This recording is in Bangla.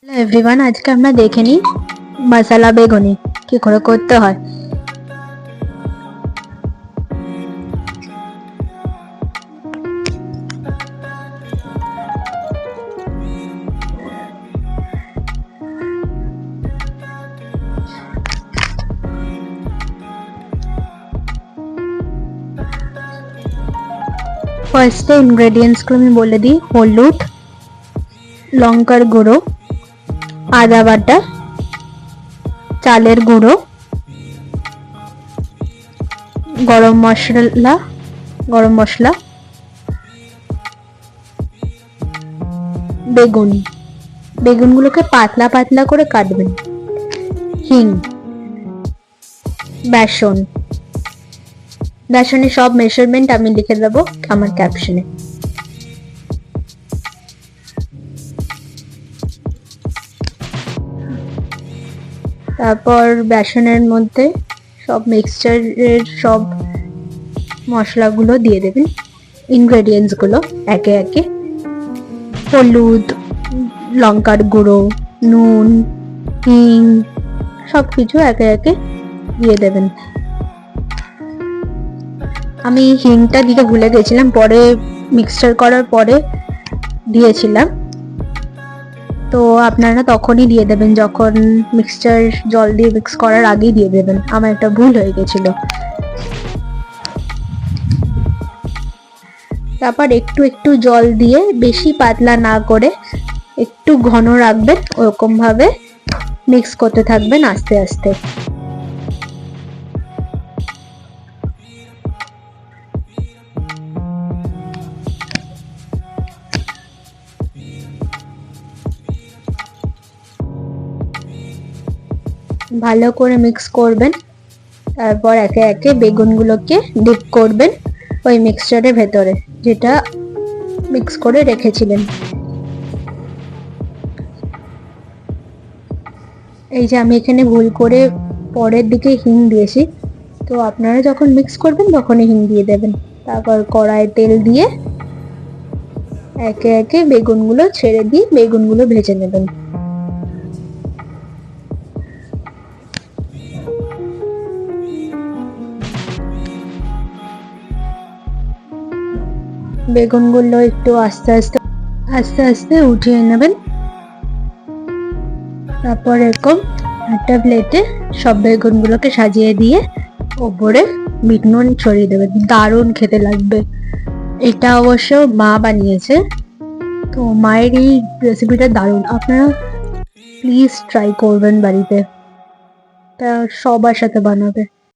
হ্যালো এভরিওয়ান, আজকে আমরা দেখে নিই মশলা বেগুনি কি করে করতে হয়। ফার্স্টে ইনগ্রেডিয়েন্টসগুলো আমি বলে দিই। হলুদ, লঙ্কার গুঁড়ো, আদা বাটা, চালের গুঁড়ো, গরম মশলা, বেগুনগুলোকে পাতলা পাতলা করে কাটবেন, হিং, বেসনের সব মেজারমেন্ট আমি লিখে দেবো আমার ক্যাপশনে। তারপর বেসনের মধ্যে সব মিক্সচারের সব মশলাগুলো দিয়ে দেবেন, ইনগ্রেডিয়েন্টসগুলো একে একে। হলুদ, লঙ্কার গুঁড়ো, নুন, হিং সব কিছু একে একে দিয়ে দেবেন। আমি হিংটা দিতে ভুলে গেছিলাম, পরে মিক্সচার করার পরে দিয়েছিলাম, তো আপনারা তখনই দিয়ে দেবেন, যখন মিক্সচার জল দিয়ে মিক্স করার আগেই দিয়ে দেবেন। আমার একটা ভুল হয়ে গেছিল। তারপর একটু একটু জল দিয়ে, বেশি পাতলা না করে একটু ঘন রাখবেন, ওরকম ভাবে মিক্স করতে থাকবেন আস্তে আস্তে। ভালো করে মিক্স করবেন। তারপর একে একে বেগুনগুলোকে ডিপ করবেন ওই মিক্সচারের ভেতরে, যেটা মিক্স করে রেখেছিলেন। এই যে আমি এখানে ভুল করে পরের দিকে হিং দিয়েছি, তো আপনারা যখন মিক্স করবেন তখনই হিং দিয়ে দেবেন। তারপর কড়াইয়ে তেল দিয়ে একে একে বেগুনগুলো ছেড়ে দিয়ে বেগুনগুলো ভেজে নেবেন। বেগুনগুলো একটু আস্তে আস্তে উঠিয়ে নেবেন। তারপর এরকম একটা প্লেটে সব বেগুনগুলোকে সাজিয়ে দিয়ে ওপরে বিট নুন ছড়িয়ে দেবেন। দারুণ খেতে লাগবে। এটা অবশ্য মা বানিয়েছে, তো মায়ের এই রেসিপিটা দারুণ। আপনারা প্লিজ ট্রাই করবেন বাড়িতে, তা সবার সাথে বানাবে।